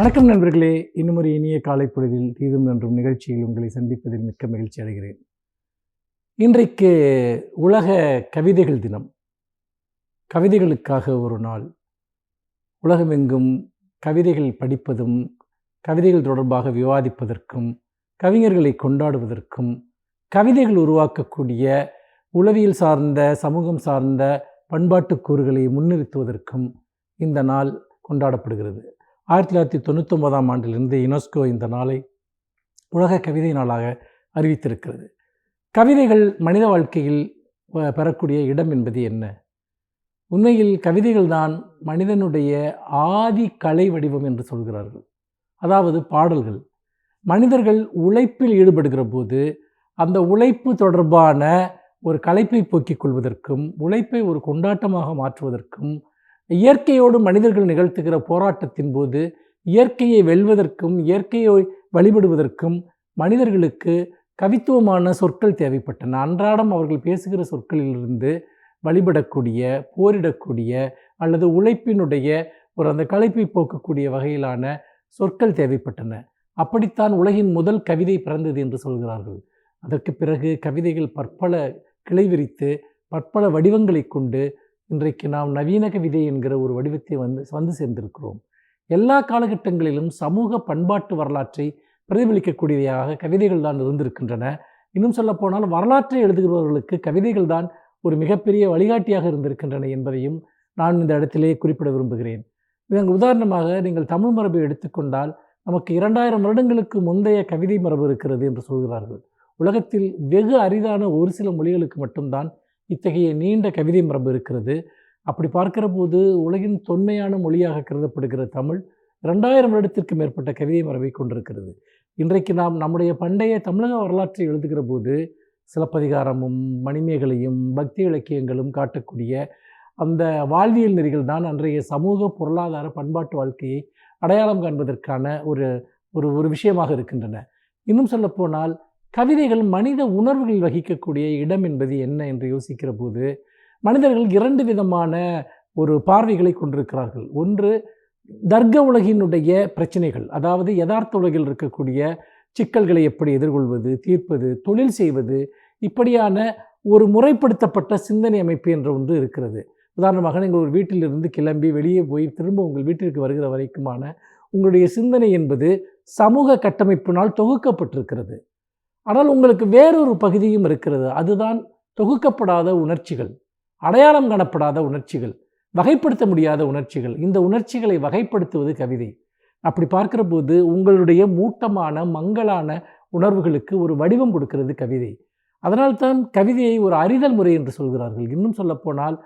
வணக்கம் நண்பர்களே, இன்னும் ஒரு இனிய காலை பொழுதில் தீதும் நன்றும் நிகழ்ச்சியில் உங்களை சந்திப்பதில் மிக்க மகிழ்ச்சி அடைகிறேன். இன்றைக்கு உலக கவிதைகள் தினம். கவிதைகளுக்காக ஒரு நாள். உலகமெங்கும் கவிதைகள் படிப்பதும், கவிதைகள் தொடர்பாக விவாதிப்பதற்கும், கவிஞர்களை கொண்டாடுவதற்கும், கவிதைகள் உருவாக்கக்கூடிய உளவியல் சார்ந்த, சமூகம் சார்ந்த பண்பாட்டு கூறுகளை முன்னிறுத்துவதற்கும் இந்த நாள் கொண்டாடப்படுகிறது. 1999ஆம் ஆண்டிலிருந்து யுனெஸ்கோ இந்த நாளை உலக கவிதை நாளாக அறிவித்திருக்கிறது. கவிதைகள் மனித வாழ்க்கையில் பெறக்கூடிய இடம் என்பது என்ன? உண்மையில் கவிதைகள் தான் மனிதனுடைய ஆதி கலை வடிவம் என்று சொல்கிறார்கள். அதாவது பாடல்கள். மனிதர்கள் உழைப்பில் ஈடுபடுகிற போது அந்த உழைப்பு தொடர்பான ஒரு களைப்பை போக்கிக் கொள்வதற்கும், உழைப்பை ஒரு கொண்டாட்டமாக மாற்றுவதற்கும், இயற்கையோடு மனிதர்கள் நிகழ்த்துகிற போராட்டத்தின் போது இயற்கையை வெல்வதற்கும், இயற்கையை வழிபடுவதற்கும் மனிதர்களுக்கு கவித்துவமான சொற்கள் தேவைப்பட்டன. அன்றாடம் அவர்கள் பேசுகிற சொற்களிலிருந்து வழிபடக்கூடிய, போரிடக்கூடிய அல்லது உழைப்பினுடைய ஒரு அந்த களைப்பை போக்கக்கூடிய வகையிலான சொற்கள் தேவைப்பட்டன. அப்படித்தான் உலகின் முதல் கவிதை பிறந்தது என்று சொல்கிறார்கள். அதற்கு பிறகு கவிதைகள் பற்பல கிளை விரித்து பற்பல வடிவங்களை கொண்டு இன்றைக்கு நாம் நவீன கவிதை என்கிற ஒரு வடிவத்தை வந்து சேர்ந்திருக்கிறோம். எல்லா காலகட்டங்களிலும் சமூக பண்பாட்டு வரலாற்றை பிரதிபலிக்கக்கூடியதாக கவிதைகள் தான் இருந்திருக்கின்றன. இன்னும் சொல்லப்போனால் வரலாற்றை எழுதுகிறவர்களுக்கு கவிதைகள் தான் ஒரு மிகப்பெரிய வழிகாட்டியாக இருந்திருக்கின்றன என்பதையும் நான் இந்த இடத்திலே குறிப்பிட விரும்புகிறேன். இதற்கு உதாரணமாக நீங்கள் தமிழ் மரபை எடுத்துக்கொண்டால் நமக்கு 2000 வருடங்களுக்கு முந்தைய கவிதை மரபு இருக்கிறது என்று சொல்கிறார்கள். உலகத்தில் வெகு அரிதான ஒரு சில மொழிகளுக்கு மட்டும்தான் இத்தகைய நீண்ட கவிதை மரபு இருக்கிறது. அப்படி பார்க்கிற போது உலகின் தொன்மையான மொழியாக கருதப்படுகிற தமிழ் 2000 வருடத்திற்கு மேற்பட்ட கவிதை மரபை கொண்டிருக்கிறது. இன்றைக்கு நாம் நம்முடைய பண்டைய தமிழக வரலாற்றை எழுதுகிற போது சிலப்பதிகாரமும் மணிமேகலையும் பக்தி இலக்கியங்களும் காட்டக்கூடிய அந்த வாழ்வியல் நெறிகள் தான் அன்றைய சமூக பொருளாதார பண்பாட்டு வாழ்க்கையை அடையாளம் காண்பதற்கான ஒரு ஒரு ஒரு விஷயமாக இருக்கின்றன. இன்னும் சொல்லப்போனால் கவிதைகள் மனித உணர்வுகளில் வகிக்கக்கூடிய இடம் என்பது என்ன என்று யோசிக்கிற போது மனிதர்கள் 2 விதமான ஒரு பார்வைகளை கொண்டிருக்கிறார்கள். ஒன்று தர்க்க உலகினுடைய பிரச்சனைகள், அதாவது யதார்த்த உலகில் இருக்கக்கூடிய சிக்கல்களை எப்படி எதிர்கொள்வது, தீர்ப்பது, தொழில் செய்வது, இப்படியான ஒரு முறைப்படுத்தப்பட்ட சிந்தனை அமைப்பு என்ற ஒன்று இருக்கிறது. உதாரணமாக நீங்கள் ஒரு வீட்டிலிருந்து கிளம்பி வெளியே போய் திரும்ப உங்கள் வீட்டிற்கு வருகிற வரைக்குமான உங்களுடைய சிந்தனை என்பது சமூக கட்டமைப்பினால் தொகுக்கப்பட்டிருக்கிறது. ஆனால் உங்களுக்கு வேறொரு பகுதியும் இருக்கிறது. அதுதான் தொகுக்கப்படாத உணர்ச்சிகள், அடையாளம் காணப்படாத உணர்ச்சிகள், வகைப்படுத்த முடியாத உணர்ச்சிகள். இந்த உணர்ச்சிகளை வகைப்படுத்துவது கவிதை. அப்படி பார்க்கிற போது உங்களுடைய மூட்டமான மங்கலான உணர்வுகளுக்கு ஒரு வடிவம் கொடுக்கிறது கவிதை. அதனால்தான் கவிதையை ஒரு அறிதல் முறை என்று சொல்கிறார்கள். இன்னும் சொல்லப்போனால்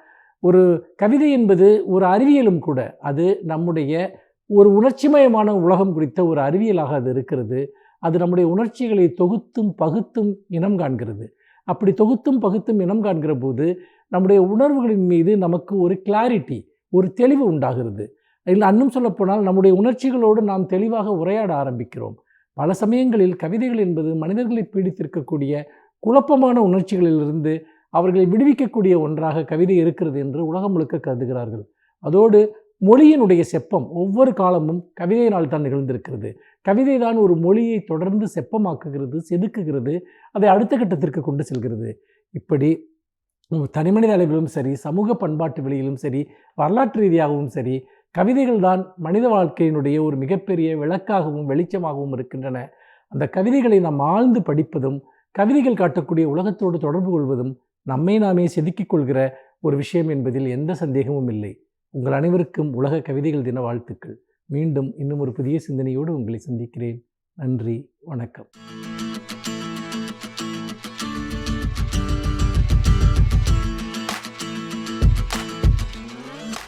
ஒரு கவிதை என்பது ஒரு அறிவியலும் கூட. அது நம்முடைய ஒரு உணர்ச்சிமயமான உலகம் குறித்த ஒரு அறிவியலாக அது இருக்கிறது. அது நம்முடைய உணர்ச்சிகளை தொகுத்தும் பகுத்தும் இனம் காண்கிறது. அப்படி தொகுத்தும் பகுத்தும் இனம் காண்கிற போது நம்முடைய உணர்வுகளின் மீது நமக்கு ஒரு கிளாரிட்டி, ஒரு தெளிவு உண்டாகிறது. இல்லை இன்னும் சொல்லப்போனால் நம்முடைய உணர்ச்சிகளோடு நாம் தெளிவாக உரையாட ஆரம்பிக்கிறோம். பல சமயங்களில் கவிதைகள் என்பது மனிதர்களை பீடித்திருக்கக்கூடிய குழப்பமான உணர்ச்சிகளிலிருந்து அவர்களை விடுவிக்கக்கூடிய ஒன்றாக கவிதை இருக்கிறது என்று உலகம் முழுக்க கருதுகிறார்கள். அதோடு மொழியினுடைய செப்பம் ஒவ்வொரு காலமும் கவிதையினால் தான் நிகழ்ந்திருக்கிறது. கவிதை தான் ஒரு மொழியை தொடர்ந்து செப்பமாக்குகிறது, செதுக்குகிறது, அதை அடுத்த கட்டத்திற்கு கொண்டு செல்கிறது. இப்படி தனிமனித அளவிலும் சரி, சமூக பண்பாட்டு வெளியிலும் சரி, வரலாற்று ரீதியாகவும் சரி, கவிதைகள் தான் மனித வாழ்க்கையினுடைய ஒரு மிகப்பெரிய விளக்காகவும் வெளிச்சமாகவும் இருக்கின்றன. அந்த கவிதைகளை நாம் ஆழ்ந்து படிப்பதும், கவிதைகள் காட்டக்கூடிய உலகத்தோடு தொடர்பு கொள்வதும் நம்மை நாமே செதுக்கிக் கொள்கிற ஒரு விஷயம் என்பதில் எந்த சந்தேகமும் இல்லை. உங்கள் அனைவருக்கும் உலக கவிதைகள் தின வாழ்த்துக்கள். மீண்டும் இன்னும் ஒரு புதிய சிந்தனையோடு உங்களை சந்திக்கிறேன். நன்றி, வணக்கம்.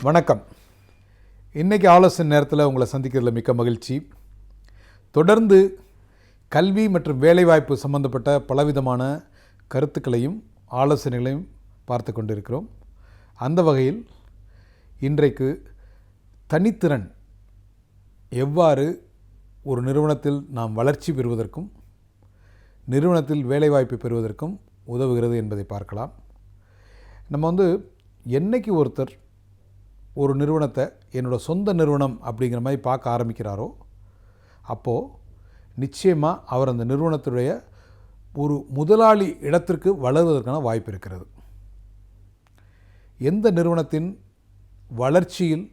வணக்கம். இன்றைக்கி ஆலோசனை நேரத்தில் உங்களை சந்திக்கிறதுல மிக்க மகிழ்ச்சி. தொடர்ந்து கல்வி மற்றும் வேலைவாய்ப்பு சம்பந்தப்பட்ட பலவிதமான கருத்துக்களையும் ஆலோசனைகளையும் பார்த்து கொண்டிருக்கிறோம். அந்த வகையில் இன்றைக்கு தனித்திறன் எவ்வாறு ஒரு நிறுவனத்தில் நாம் வளர்ச்சி பெறுவதற்கும் நிறுவனத்தில் வேலைவாய்ப்பு பெறுவதற்கும் உதவுகிறது என்பதை பார்க்கலாம். நம்ம என்னைக்கு ஒருத்தர் ஒரு நிறுவனத்தை என்னோடய சொந்த நிறுவனம் அப்படிங்கிற மாதிரி பார்க்க ஆரம்பிக்கிறாரோ அப்போது நிச்சயமாக அவர் அந்த நிறுவனத்துடைய ஒரு முதலாளி இடத்திற்கு வளருவதற்கான வாய்ப்பு இருக்கிறது. எந்த நிறுவனத்தின் வளர்ச்சியில்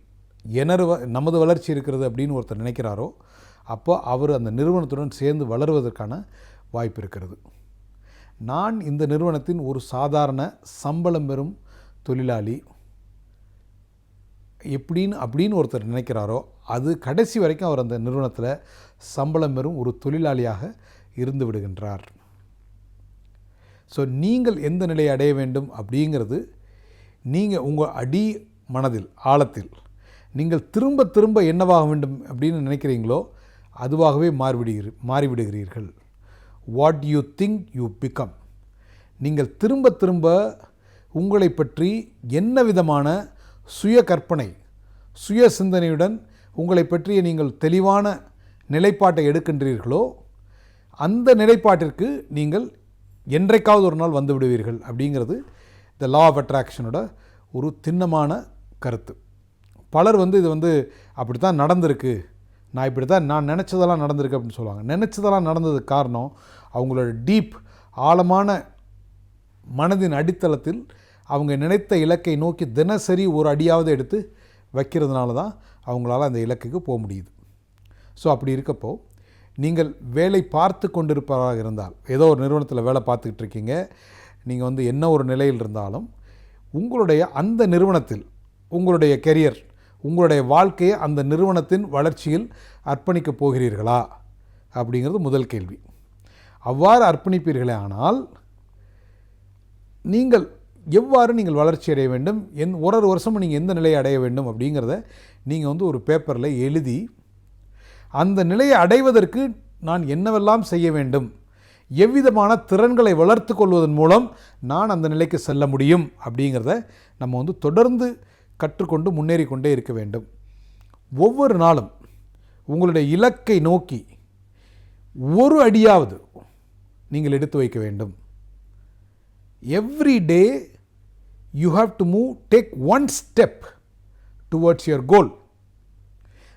நமது வளர்ச்சி இருக்கிறது அப்படின்னு ஒருத்தர் நினைக்கிறாரோ அப்போ அவர் அந்த நிறுவனத்துடன் சேர்ந்து வளருவதற்கான வாய்ப்பு இருக்கிறது. நான் இந்த நிறுவனத்தின் ஒரு சாதாரண சம்பளம் பெறும் தொழிலாளி அப்படின்னு ஒருத்தர் நினைக்கிறாரோ அது கடைசி வரைக்கும் அவர் அந்த நிறுவனத்தில் சம்பளம் பெறும் ஒரு தொழிலாளியாக இருந்து விடுகின்றார். ஸோ நீங்கள் எந்த நிலையை அடைய வேண்டும் அப்படிங்கிறது நீங்கள் உங்கள் அடி மனதில் ஆழத்தில் நீங்கள் திரும்ப திரும்ப என்னவாக வேண்டும் அப்படின்னு நினைக்கிறீங்களோ அதுவாகவே மாறிவிடுகிறீர்கள். What you think you become. நீங்கள் திரும்ப திரும்ப உங்களை பற்றி என்ன விதமான சுய கற்பனை சுய சிந்தனையுடன் உங்களை பற்றிய நீங்கள் தெளிவான நிலைப்பாட்டை எடுக்கின்றீர்களோ அந்த நிலைப்பாட்டிற்கு நீங்கள் என்றைக்காவது ஒரு நாள் வந்து விடுவீர்கள் அப்படிங்கிறது த லா ஆஃப் அட்ராக்ஷனோட ஒரு திண்ணமான கருத்து. பலர் இது அப்படி தான் நடந்திருக்கு, நான் நினச்சதெல்லாம் நடந்திருக்கு அப்படின்னு சொல்லுவாங்க. நினச்சதெல்லாம் நடந்ததுக்கு காரணம் அவங்களோட டீப் ஆழமான மனதின் அடித்தளத்தில் அவங்க நினைத்த இலக்கை நோக்கி தினசரி ஒரு அடியாவது எடுத்து வைக்கிறதுனால தான் அவங்களால அந்த இலக்குக்கு போக முடியுது. ஸோ அப்படி இருக்கப்போ நீங்கள் வேலை பார்த்து கொண்டிருப்பவராக இருந்தால், ஏதோ ஒரு நிறுவனத்தில் வேலை பார்த்துக்கிட்டு இருக்கீங்க, நீங்கள் என்ன ஒரு நிலையில் இருந்தாலும் உங்களுடைய அந்த நிறுவனத்தில் உங்களுடைய கெரியர் உங்களுடைய வாழ்க்கையை அந்த நிறுவனத்தின் வளர்ச்சியில் அர்ப்பணிக்கப் போகிறீர்களா அப்படிங்கிறது முதல் கேள்வி. அவ்வாறு அர்ப்பணிப்பீர்களே ஆனால் நீங்கள் எவ்வாறு நீங்கள் வளர்ச்சி அடைய வேண்டும், ஒரு வருஷமும் நீங்கள் எந்த நிலையை அடைய வேண்டும் அப்படிங்கிறத நீங்கள் ஒரு பேப்பரில் எழுதி அந்த நிலையை அடைவதற்கு நான் என்னவெல்லாம் செய்ய வேண்டும், எவ்விதமான திறன்களை வளர்த்து கொள்வதன் மூலம் நான் அந்த நிலைக்கு செல்ல முடியும் அப்படிங்கிறத நம்ம தொடர்ந்து கற்றுக்கொண்டு முன்னேறி கொண்டே இருக்க வேண்டும். ஒவ்வொரு நாளும் உங்களுடைய இலக்கை நோக்கி ஒரு அடியாவது நீங்கள் எடுத்து வைக்க வேண்டும். Every day you have to take one step towards your goal.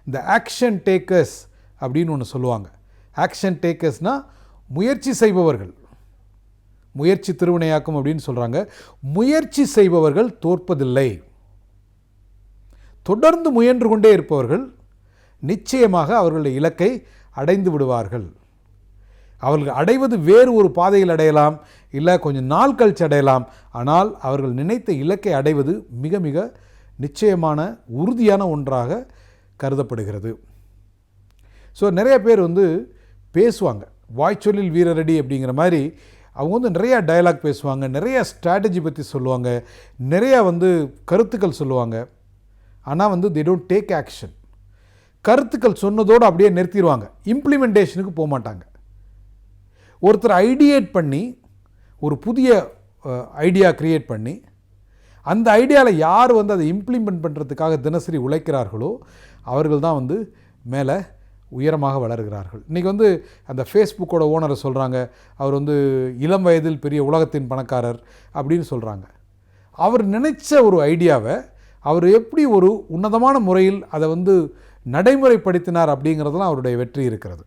இந்த ஆக்ஷன் டேக்கர்ஸ் அப்படின்னு ஒன்று சொல்லுவாங்க. ஆக்ஷன் டேக்கர்ஸ்னால் முயற்சி செய்பவர்கள், முயற்சி திருவினையாக்கும் அப்படின்னு சொல்கிறாங்க. முயற்சி செய்பவர்கள் தோற்பதில்லை. தொடர்ந்து முயன்று கொண்டே இருப்பவர்கள் நிச்சயமாக அவர்களுடைய இலக்கை அடைந்து விடுவார்கள். அவர்கள் அடைவது வேறு ஒரு பாதையில் அடையலாம், இல்லை கொஞ்சம் நாள் கழிச்சு அடையலாம். ஆனால் அவர்கள் நினைத்த இலக்கை அடைவது மிக மிக நிச்சயமான உறுதியான ஒன்றாக கருதப்படுகிறது. ஸோ நிறைய பேர் பேசுவாங்க, வாய்ச்சொல்லில் வீரரடி அப்படிங்கிற மாதிரி. அவங்க நிறையா டயலாக் பேசுவாங்க, நிறையா ஸ்ட்ராட்டஜி பற்றி சொல்லுவாங்க, நிறையா கருத்துக்கள் சொல்லுவாங்க. ஆனால் they don't take action. கருத்துக்கள் சொன்னதோடு அப்படியே நிறுத்திடுவாங்க, இம்ப்ளிமெண்டேஷனுக்கு போக மாட்டாங்க. ஒருத்தர் ஐடியேட் பண்ணி ஒரு புதிய ஐடியா க்ரியேட் பண்ணி அந்த ஐடியாவில் யார் அதை இம்ப்ளிமெண்ட் பண்ணுறதுக்காக தினசரி உழைக்கிறார்களோ அவர்கள் தான் மேலே உயரமாக வளர்கிறார்கள். இன்றைக்கி அந்த ஃபேஸ்புக்கோட ஓனரை சொல்கிறாங்க, அவர் இளம் வயதில் பெரிய உலகத்தின் பணக்காரர் அப்படின்னு சொல்கிறாங்க. அவர் நினைச்ச ஒரு ஐடியாவை அவர் எப்படி ஒரு உன்னதமான முறையில் அதை நடைமுறைப்படுத்தினார் அப்படிங்கிறதுலாம் அவருடைய வெற்றி இருக்கிறது.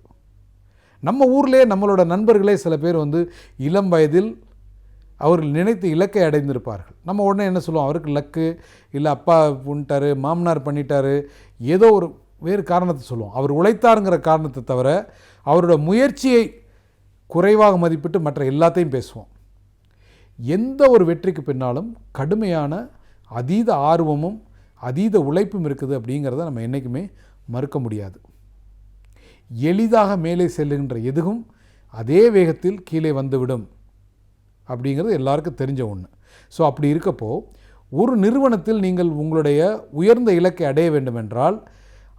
நம்ம ஊர்லேயே நம்மளோட நண்பர்களே சில பேர் இளம் வயதில் அவர்கள் நினைத்து இலக்கை அடைந்திருப்பார்கள். நம்ம உடனே என்ன சொல்லுவோம், அவருக்கு லக்கு, இல்லை அப்பா பண்ணிட்டாரு, மாமனார் பண்ணிட்டாரு, ஏதோ ஒரு வேறு காரணத்தை சொல்லுவோம். அவர் உழைத்தாருங்கிற காரணத்தை தவிர அவரோட முயற்சியை குறைவாக மதிப்பிட்டு மற்ற எல்லாத்தையும் பேசுவோம். எந்த ஒரு வெற்றிக்கு பின்னாலும் கடுமையான அதீத ஆர்வமும் அதீத உழைப்பும் இருக்குது அப்படிங்கிறத நம்ம என்றைக்குமே மறுக்க முடியாது. எளிதாக மேலே செல்லுகின்ற எதுவும் அதே வேகத்தில் கீழே வந்துவிடும் அப்படிங்கிறது எல்லாருக்கும் தெரிஞ்ச ஒன்று. ஸோ அப்படி இருக்கப்போ ஒரு நிறுவனத்தில் நீங்கள் உங்களுடைய உயர்ந்த இலக்கை அடைய வேண்டும் என்றால்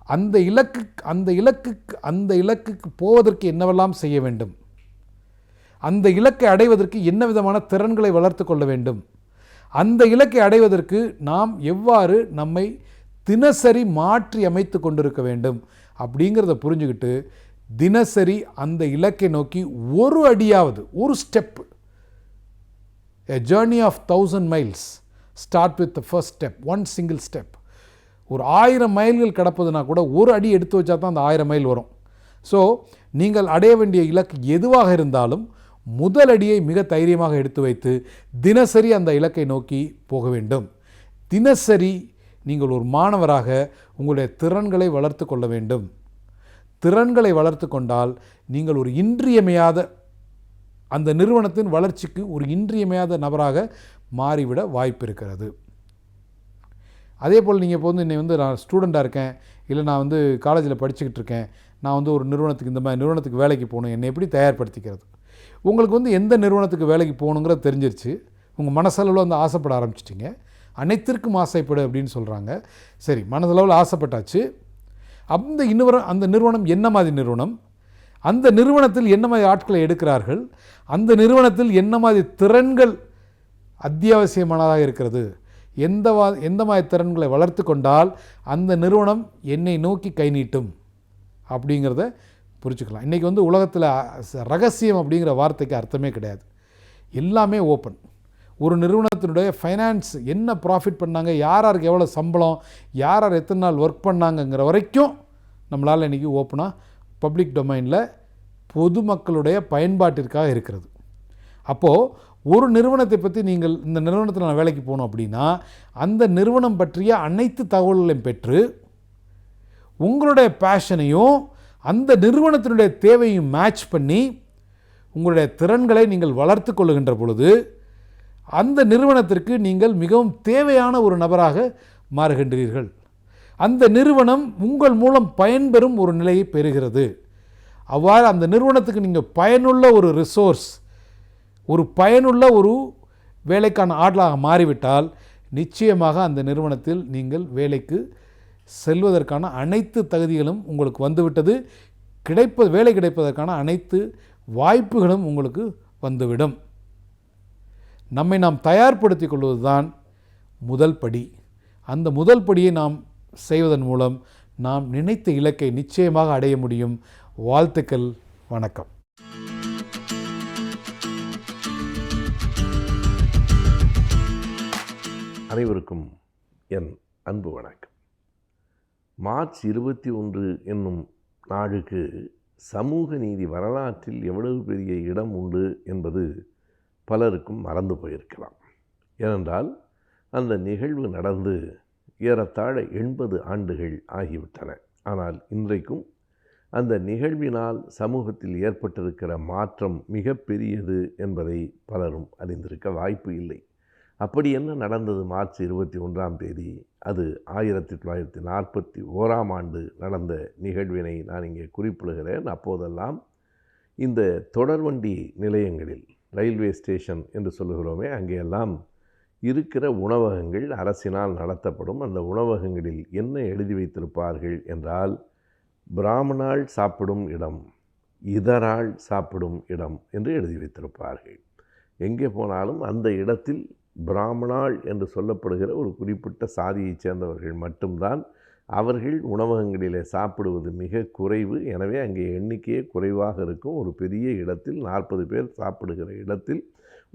அந்த இலக்குக்கு போவதற்கு என்னவெல்லாம் செய்ய வேண்டும், அந்த இலக்கை அடைவதற்கு என்ன விதமான திறன்களை வளர்த்து கொள்ள வேண்டும், அந்த இலக்கை அடைவதற்கு நாம் எவ்வாறு நம்மை தினசரி மாற்றி அமைத்து கொண்டிருக்க வேண்டும் அப்படிங்கிறத புரிஞ்சுக்கிட்டு தினசரி அந்த இலக்கை நோக்கி ஒரு அடியாவது, ஒரு step, a journey of 1000 miles start with the first step, one single step. ஒரு 1000 மைல்கள் கடப்பதுனா கூட ஒரு அடி எடுத்து வச்சா தான் அந்த 1000 மைல் வரும். ஸோ நீங்கள் அடைய வேண்டிய இலக்கு எதுவாக இருந்தாலும் முதலடியை மிக தைரியமாக எடுத்து வைத்து தினசரி அந்த இலக்கை நோக்கி போக வேண்டும். தினசரி நீங்கள் ஒரு மாணவராக உங்களுடைய திறன்களை வளர்த்து கொள்ள வேண்டும். திறன்களை வளர்த்து கொண்டால் நீங்கள் ஒரு இன்றியமையாத, அந்த நிறுவனத்தின் வளர்ச்சிக்கு ஒரு இன்றியமையாத நபராக மாறிவிட வாய்ப்பு இருக்கிறது. அதே போல் நீங்கள் இப்போ என்னை நான் ஸ்டூடெண்ட்டாக இருக்கேன், இல்லை நான் காலேஜில் படிச்சுக்கிட்டு இருக்கேன், நான் ஒரு நிறுவனத்துக்கு இந்த மாதிரி நிறுவனத்துக்கு வேலைக்கு போகணும், என்னை எப்படி தயார்படுத்திக்கிறது? உங்களுக்கு எந்த நிறுவனத்துக்கு வேலைக்கு போகணுங்கிறது தெரிஞ்சிருச்சு, உங்கள் மனசளவில் ஆசைப்பட ஆரம்பிச்சிட்டிங்க. அனைத்திற்கும் ஆசைப்படு அப்படின்னு சொல்கிறாங்க. சரி, மனதளவில் ஆசைப்பட்டாச்சு. அந்த நிறுவனம் என்ன மாதிரி நிறுவனம், அந்த நிறுவனத்தில் என்ன மாதிரி ஆட்களை எடுக்கிறார்கள், அந்த நிறுவனத்தில் என்ன மாதிரி திறன்கள் அத்தியாவசியமானதாக இருக்கிறது, எந்த மாதிரி திறன்களை வளர்த்து கொண்டால் அந்த நிறுவனம் என்னை நோக்கி கை நீட்டும் அப்படிங்கிறத புரிஞ்சுக்கலாம். இன்றைக்கி உலகத்தில் ரகசியம் அப்படிங்கிற வார்த்தைக்கு அர்த்தமே கிடையாது. எல்லாமே ஓப்பன். ஒரு நிறுவனத்தினுடைய ஃபைனான்ஸ் என்ன ப்ராஃபிட் பண்ணாங்க, யாருக்கு எவ்வளோ சம்பளம், யார் எத்தனை நாள் ஒர்க் பண்ணாங்கங்கிற வரைக்கும் நம்மளால் இன்றைக்கி ஓப்பனாக பப்ளிக் டொமைனில் பொதுமக்களுடைய பயன்பாட்டிற்காக இருக்கிறது. அப்போது ஒரு நிறுவனத்தை பற்றி நீங்கள் இந்த நிறுவனத்தில் நான் வேலைக்கு போகணும் அப்படின்னா அந்த நிறுவனம் பற்றிய அனைத்து தகவல்களையும் பெற்று உங்களுடைய பேஷனையும் அந்த நிறுவனத்தினுடைய தேவையும் மேட்ச் பண்ணி உங்களுடைய திறன்களை நீங்கள் வளர்த்து கொள்ளுகின்ற பொழுது அந்த நிறுவனத்திற்கு நீங்கள் மிகவும் தேவையான ஒரு நபராக மாறுகின்றீர்கள். அந்த நிறுவனம் உங்கள் மூலம் பயன்பெறும் ஒரு நிலையை பெறுகிறது. அவ்வாறு அந்த நிறுவனத்துக்கு நீங்கள் பயனுள்ள ஒரு ரிசோர்ஸ், ஒரு பயனுள்ள ஒரு வேலைக்கான ஆட்களாக மாறிவிட்டால் நிச்சயமாக அந்த நிறுவனத்தில் நீங்கள் வேலைக்கு செல்வதற்கான அனைத்து தகுதிகளும் உங்களுக்கு வந்துவிட்டது. வேலை கிடைப்பதற்கான அனைத்து வாய்ப்புகளும் உங்களுக்கு வந்துவிடும். நம்மை நாம் தயார்படுத்திக் கொள்வது தான் முதல் படி. அந்த முதல் படியை நாம் செய்வதன் மூலம் நாம் நினைத்த இலக்கை நிச்சயமாக அடைய முடியும். வாழ்த்துக்கள். வணக்கம். அனைவருக்கும் என் அன்பு வணக்கம். மார்ச் 21 என்னும் நாளுக்கு சமூக நீதி வரலாற்றில் எவ்வளவு பெரிய இடம் உண்டு என்பது பலருக்கும் மறந்து போயிருக்கலாம். ஏனென்றால் அந்த நிகழ்வு நடந்து ஏறத்தாழ 80 ஆண்டுகள் ஆகிவிட்டன. ஆனால் இன்றைக்கும் அந்த நிகழ்வினால் சமூகத்தில் ஏற்பட்டிருக்கிற மாற்றம் மிக பெரியது என்பதை பலரும் அறிந்திருக்க வாய்ப்பு இல்லை. அப்படி என்ன நடந்தது மார்ச் 21ஆம் தேதி? அது 1941ஆம் ஆண்டு நடந்த நிகழ்வினை நான் இங்கே குறிப்பிடுகிறேன். அப்போதெல்லாம் இந்த தொடர்வண்டி நிலையங்களில், ரயில்வே ஸ்டேஷன் என்று சொல்லுகிறோமே, அங்கேயெல்லாம் இருக்கிற உணவகங்கள் அரசினால் நடத்தப்படும். அந்த உணவகங்களில் என்ன எழுதி வைத்திருப்பார்கள் என்றால், பிராமணால் சாப்பிடும் இடம், இதரால் சாப்பிடும் இடம் என்று எழுதி வைத்திருப்பார்கள். எங்கே போனாலும் அந்த இடத்தில் பிராமணால் என்று சொல்லப்படுகிற ஒரு குறிப்பிட்ட சாதியைச் சேர்ந்தவர்கள் மட்டும்தான். அவர்கள் உணவகங்களிலே சாப்பிடுவது மிக குறைவு. எனவே அங்கே எண்ணிக்கையே குறைவாக இருக்கும். ஒரு பெரிய இடத்தில் 40 பேர் சாப்பிடுகிற இடத்தில்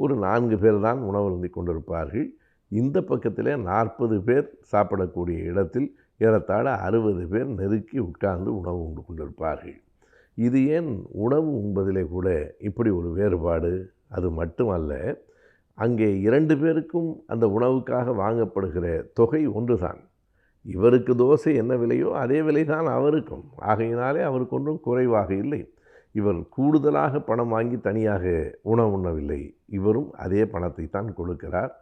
ஒரு 4 பேர் தான் உணவு அருந்தி கொண்டிருப்பார்கள். இந்த பக்கத்திலே 40 பேர் சாப்பிடக்கூடிய இடத்தில் ஏறத்தாழ 60 பேர் நெருக்கி உட்கார்ந்து உணவு உண்டு கொண்டிருப்பார்கள். இது ஏன் உணவு உண்பதிலே கூட இப்படி ஒரு வேறுபாடு? அது மட்டுமல்ல, அங்கே 2 பேருக்கும் அந்த உணவுக்காக வாங்கப்படுகிற தொகை ஒன்றுதான். இவருக்கு தோசை என்ன விலையோ அதே விலை தான் அவருக்கும். ஆகையினாலே அவருக்கு ஒன்றும் குறைவாக இல்லை. இவர் கூடுதலாக பணம் வாங்கி தனியாக உணவு உண்ணவில்லை, இவரும் அதே பணத்தை தான் கொடுக்கிறார்.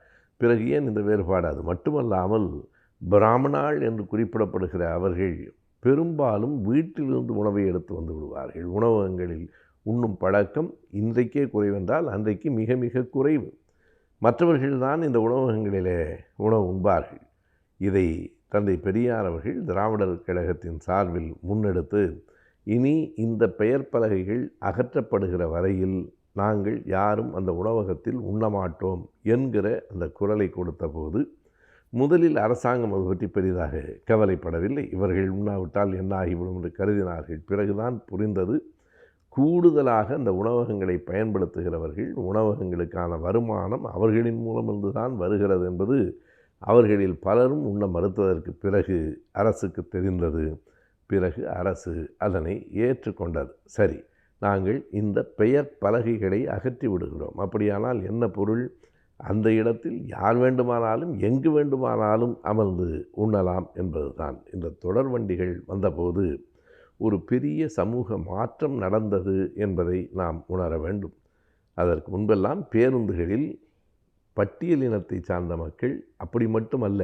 பிறகு ஏன் இந்த வேறுபாடு? அது மட்டுமல்லாமல், பிராமணாள் என்று குறிப்பிடப்படுகிற அவர்கள் பெரும்பாலும் வீட்டிலிருந்து உணவை எடுத்து வந்து விடுவார்கள். உணவகங்களில் உண்ணும் பழக்கம் இன்றைக்கே குறைவென்றால் அன்றைக்கு மிக மிக குறைவு. மற்றவர்கள்தான் இந்த உணவகங்களிலே உணவு உண்பார்கள். இதை தந்தை பெரியார் அவர்கள் திராவிடர் கழகத்தின் சார்பில் முன்னெடுத்து, இனி இந்த பெயர் பலகைகள் அகற்றப்படுகிற வரையில் நாங்கள் யாரும் அந்த உணவகத்தில் உண்ணமாட்டோம் என்கிற அந்த குரலை கொடுத்த போது முதலில் அரசாங்கம் அது பற்றி பெரிதாக கவலைப்படவில்லை. இவர்கள் உண்ணாவிட்டால் என்ன ஆகிவிடும் என்று கருதினார்கள். பிறகுதான் புரிந்தது, கூடுதலாக அந்த உணவகங்களை பயன்படுத்துகிறவர்கள், உணவகங்களுக்கான வருமானம் அவர்களின் மூலமிருந்து தான் வருகிறது என்பது அவர்களில் பலரும் உண்ண மறுத்ததற்கு பிறகு அரசுக்கு தெரிந்தது. பிறகு அரசு அதனை ஏற்றுக்கொண்டது. சரி, நாங்கள் இந்த பெயர் பலகைகளை அகற்றி விடுகிறோம். அப்படியானால் என்ன பொருள்? அந்த இடத்தில் யார் வேண்டுமானாலும் எங்கு வேண்டுமானாலும் அமர்ந்து உண்ணலாம் என்பதுதான். இந்த தொடர் வண்டிகள் வந்தபோது ஒரு பெரிய சமூக மாற்றம் நடந்தது என்பதை நாம் உணர வேண்டும். அதற்கு முன்பெல்லாம் பேருந்துகளில் பட்டியலினத்தை சார்ந்த மக்கள், அப்படி மட்டுமல்ல,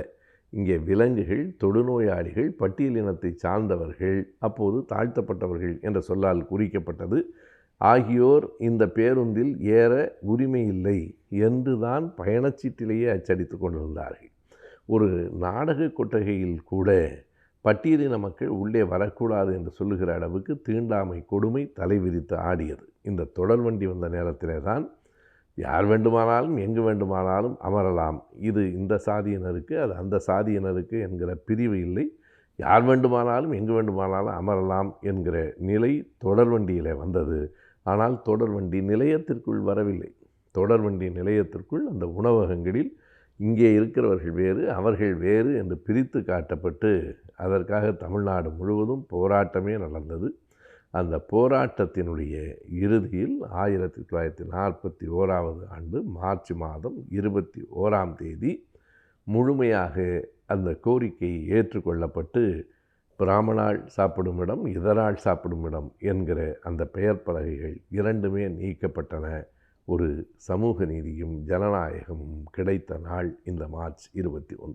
இங்கே விலங்குகள், தொடுநோயாளிகள், பட்டியலினத்தை சார்ந்தவர்கள், அப்போது தாழ்த்தப்பட்டவர்கள் என்ற சொல்லால் குறிக்கப்பட்டது ஆகியோர் இந்த பேருந்தில் ஏற உரிமை இல்லை என்றுதான் பயணச்சீட்டிலேயே அச்சடித்து கொண்டிருந்தார்கள். ஒரு நாடக கொட்டகையில் கூட பட்டியலின மக்கள் உள்ளே வரக்கூடாது என்று சொல்லுகிற அளவுக்கு தீண்டாமை கொடுமை தலைவிரித்து ஆடியது. இந்த தொடர்வண்டி வந்த நேரத்திலே தான் யார் வேண்டுமானாலும் எங்கு வேண்டுமானாலும் அமரலாம், இது இந்த சாதியினருக்கு அது அந்த சாதியினருக்கு என்கிற பிரிவு இல்லை, யார் வேண்டுமானாலும் எங்கு வேண்டுமானாலும் அமரலாம் என்கிற நிலை தொடர்வண்டியில் வந்தது. ஆனால் தொடர்வண்டி நிலையத்திற்குள் வரவில்லை. தொடர்வண்டி நிலையத்திற்குள் அந்த உணவகங்களில் இங்கே இருக்கிறவர்கள் வேறு அவர்கள் வேறு என்று பிரித்து காட்டப்பட்டு அதற்காக தமிழ்நாடு முழுவதும் போராட்டமே நடந்தது. அந்த போராட்டத்தினுடைய இறுதியில் 1941 ஆண்டு மார்ச் மாதம் 21 முழுமையாக அந்த கோரிக்கை ஏற்றுக்கொள்ளப்பட்டு பிராமணால் சாப்பிடும் இடம், இதரால் சாப்பிடும் இடம் என்கிற அந்த பெயர் பலகைகள் இரண்டுமே நீக்கப்பட்டன. ஒரு சமூக நீதியும் ஜனநாயகமும் கிடைத்த நாள் இந்த மார்ச் 21.